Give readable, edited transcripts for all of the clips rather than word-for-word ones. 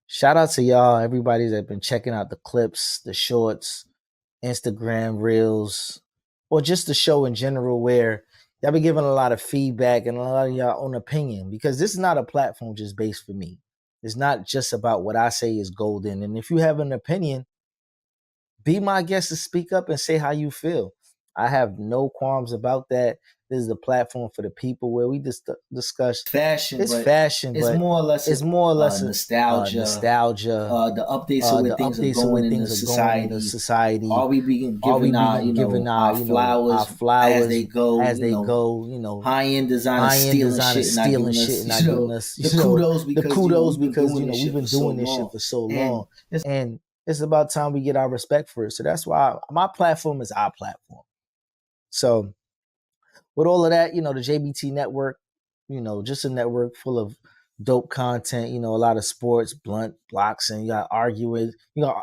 Shout out to y'all, everybody that been checking out the clips, the shorts, Instagram reels, or just the show in general, where y'all be giving a lot of feedback and a lot of y'all own opinion, because this is not a platform just based for me. It's not just about what I say is golden. And if you have an opinion, be my guest to speak up and say how you feel. I have no qualms about that. This is a platform for the people where we just discuss fashion, it's but fashion, it's but more or less it's more or less nostalgia, nostalgia, the updates of where the things are updates of where going in the things are going in the society. society. Are we being Are we given our, being given our our flowers as flowers they go? as they go? High end designers High end stealing shit designers and not stealing giving shit us, and not giving us, the kudos the because kudos we've been because doing this we've shit for been so doing this shit long, for so and long, and it's about time we get our respect for it. So that's why my platform is our platform. So with all of that, the JBT network, just a network full of dope content, a lot of sports, blunt blocks, and you got arguing, the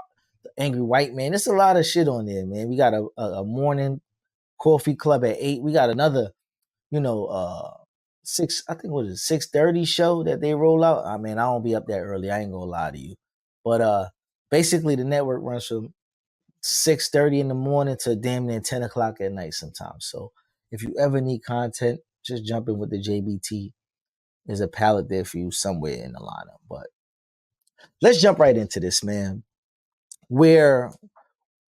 angry white man. There's a lot of shit on there, man. We got a morning coffee club at 8. We got another, you know, uh I think what is it, 6:30 show that they roll out. I mean, I don't be up that early, I ain't gonna lie to you. But basically the network runs from 6:30 in the morning to damn near 10 o'clock at night sometimes. So if you ever need content, just jump in with the JBT. There's a palette there for you somewhere in the lineup. But let's jump right into this, man. Where,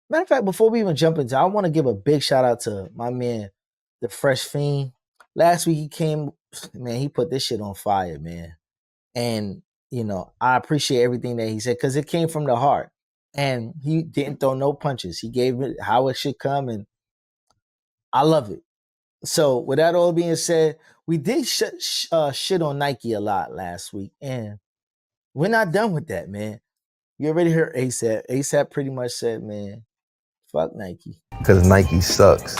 matter of fact, before we even jump into, I want to give a big shout out to my man, the Fresh Fiend. Last week he came, man, he put this shit on fire, man. And, I appreciate everything that he said because it came from the heart. And he didn't throw no punches. He gave it how it should come, and I love it. So, with that all being said, we did shit on Nike a lot last week, and we're not done with that, man. You already heard ASAP. ASAP pretty much said, man, fuck Nike. Because Nike sucks.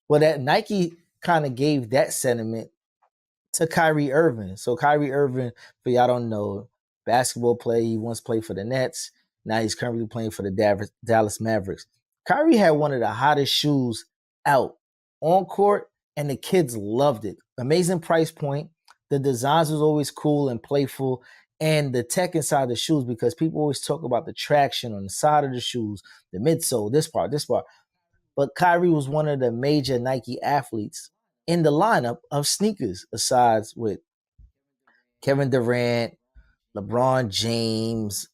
Well, that Nike kind of gave that sentiment to Kyrie Irving. So Kyrie Irving, for y'all don't know, basketball player. He once played for the Nets. Now he's currently playing for the Dallas Mavericks. Kyrie had one of the hottest shoes out on court, and the kids loved it. Amazing price point. The designs was always cool and playful, and the tech inside the shoes, because people always talk about the traction on the side of the shoes, the midsole, this part, this part. But Kyrie was one of the major Nike athletes in the lineup of sneakers, aside with Kevin Durant, LeBron James,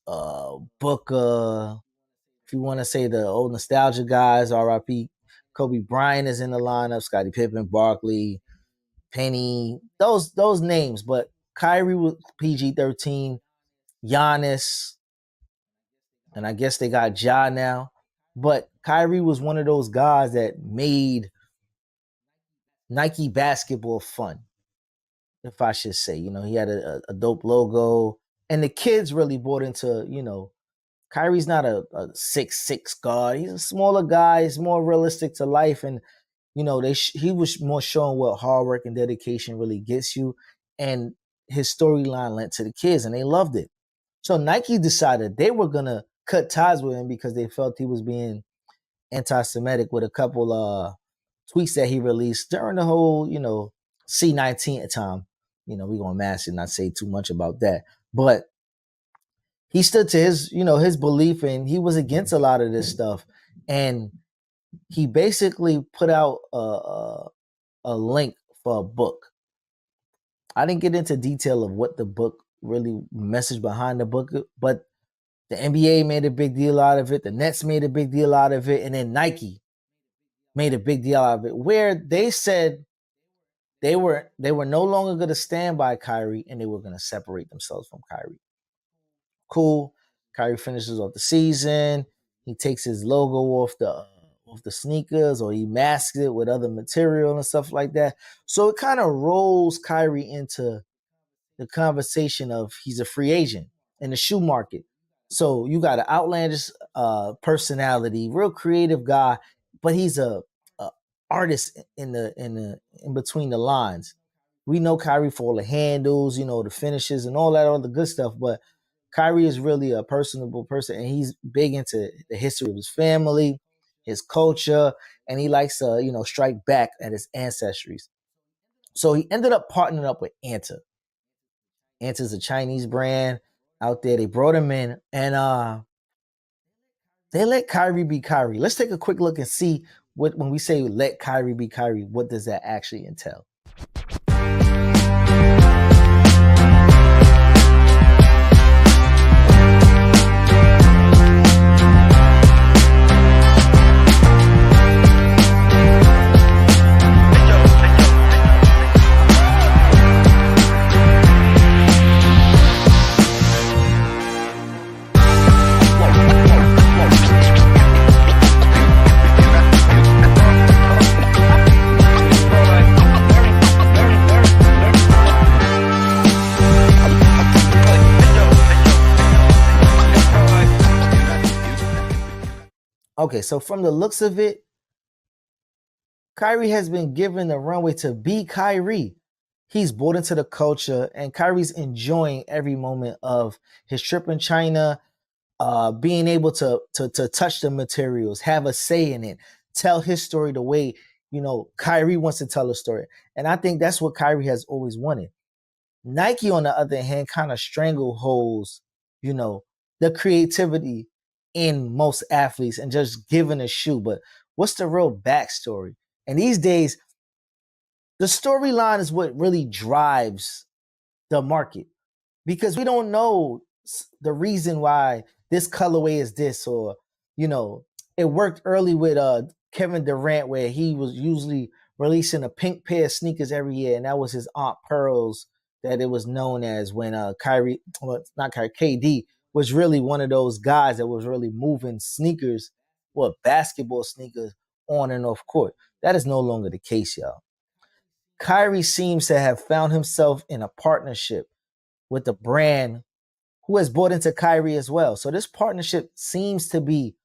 Booker. If you want to say the old nostalgia guys, RIP, Kobe Bryant is in the lineup, Scottie Pippen, Barkley, Penny, those names. But Kyrie was PG-13, Giannis, and I guess they got Ja now. But Kyrie was one of those guys that made Nike basketball fun, if I should say. He had a dope logo, and the kids really bought into, Kyrie's not a 6'6" guard. He's a smaller guy. He's more realistic to life, and he was more showing what hard work and dedication really gets you, and his storyline lent to the kids, and they loved it. So Nike decided they were gonna cut ties with him because they felt he was being anti-Semitic with a couple tweets that he released during the whole, C19 time. We're gonna mask it, not say too much about that. But he stood to his belief, and he was against a lot of this stuff. And he basically put out a link for a book. I didn't get into detail of what the book really message behind the book, but the NBA made a big deal out of it. The Nets made a big deal out of it. And then Nike made a big deal out of it, where they said they were no longer going to stand by Kyrie, and they were going to separate themselves from Kyrie. Cool. Kyrie finishes off the season. He takes his logo off the sneakers, or he masks it with other material and stuff like that. So it kind of rolls Kyrie into the conversation of he's a free agent in the shoe market. So you got an outlandish personality, real creative guy, but he's a artist in between the lines. We know Kyrie for all the handles, the finishes and all that other good stuff, but Kyrie is really a personable person, and he's big into the history of his family, his culture, and he likes to, strike back at his ancestries. So he ended up partnering up with Anta. Anta's a Chinese brand. out there. They brought him in, and they let Kyrie be Kyrie. Let's take a quick look and see what when we say let Kyrie be Kyrie, what does that actually entail? Okay, so from the looks of it, Kyrie has been given the runway to be Kyrie. He's bought into the culture, and Kyrie's enjoying every moment of his trip in China, being able to touch the materials, have a say in it, tell his story the way Kyrie wants to tell a story. And I think that's what Kyrie has always wanted. Nike, on the other hand, kind of strangleholds, the creativity in most athletes and just giving a shoe. But what's the real backstory? And these days, the storyline is what really drives the market, because we don't know the reason why this colorway is this, or it worked early with Kevin Durant, where he was usually releasing a pink pair of sneakers every year, and that was his Aunt Pearls that it was known as, when KD was really one of those guys that was really moving sneakers, basketball sneakers, on and off court. That is no longer the case, y'all. Kyrie seems to have found himself in a partnership with a brand who has bought into Kyrie as well. So this partnership seems to be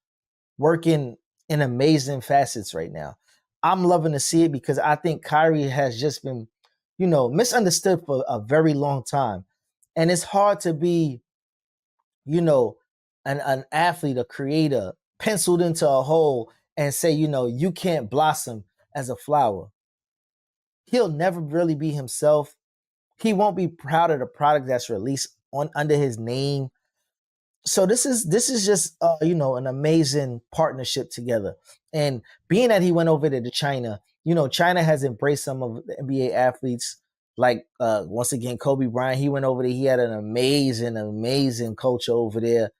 working in amazing facets right now. I'm loving to see it, because I think Kyrie has just been, misunderstood for a very long time. And it's hard to be, an athlete, a creator, penciled into a hole and say, you can't blossom as a flower. He'll never really be himself. He won't be proud of the product that's released under his name. So this is just an amazing partnership together. And being that he went over there to China, China has embraced some of the NBA athletes, like once again Kobe Bryant. He went over there. He had an amazing culture over there.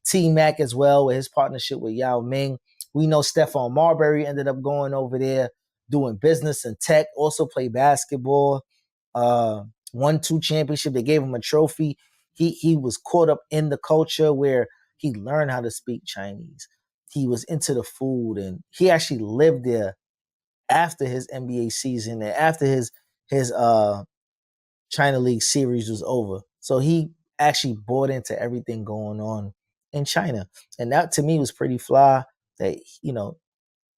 T Mac as well, with his partnership with Yao Ming. We know Stephon Marbury ended up going over there doing business and tech. Also played basketball. Won 2 championships. They gave him a trophy. He was caught up in the culture where he learned how to speak Chinese. He was into the food, and he actually lived there after his NBA season and after his China League series was over. So he actually bought into everything going on in China. And that to me was pretty fly, that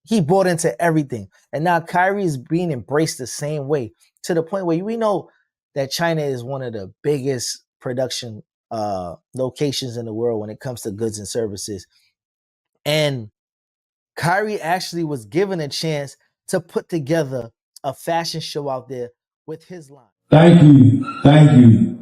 he bought into everything. And now Kyrie is being embraced the same way, to the point where we know that China is one of the biggest production locations in the world when it comes to goods and services. And Kyrie actually was given a chance to put together a fashion show out there with his line. Thank you.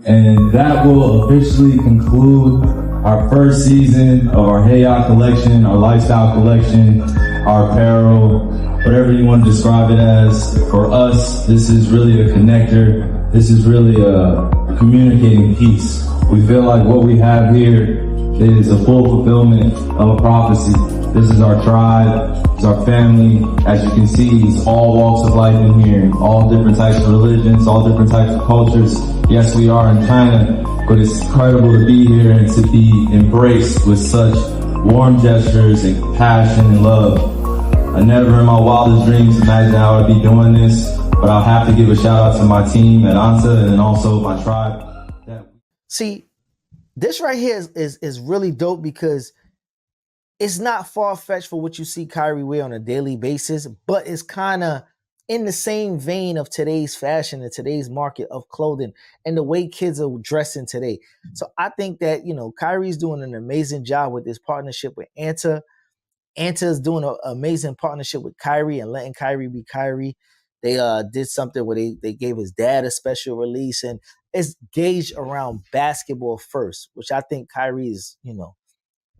And that will officially conclude our first season of our Hey Ya collection, our lifestyle collection, our apparel, whatever you want to describe it as. For us, this is really a connector. This is really a communicating piece. We feel like what we have here is a full fulfillment of a prophecy. This is our tribe, it's our family. As you can see, it's all walks of life in here, all different types of religions, all different types of cultures. Yes, we are in China, but it's incredible to be here and to be embraced with such warm gestures and passion and love. I never in my wildest dreams imagined I would be doing this, but I'll have to give a shout out to my team at Anta and also my tribe. See, this right here is really dope, because it's not far-fetched for what you see Kyrie wear on a daily basis, but it's kind of in the same vein of today's fashion and today's market of clothing and the way kids are dressing today. So I think that, Kyrie's doing an amazing job with this partnership with Anta. Anta is doing an amazing partnership with Kyrie and letting Kyrie be Kyrie. They did something where they gave his dad a special release, and it's gauged around basketball first, which I think Kyrie is,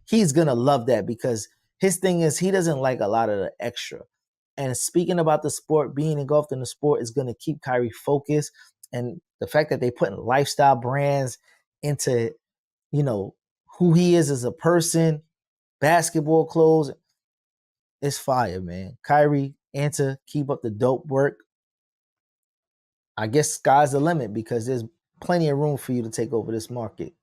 he's gonna love that because his thing is he doesn't like a lot of the extra. And speaking about the sport, being engulfed in the sport is gonna keep Kyrie focused. And the fact that they putting lifestyle brands into, who he is as a person, basketball clothes, it's fire, man. Kyrie, Anta, keep up the dope work. I guess sky's the limit because there's plenty of room for you to take over this market.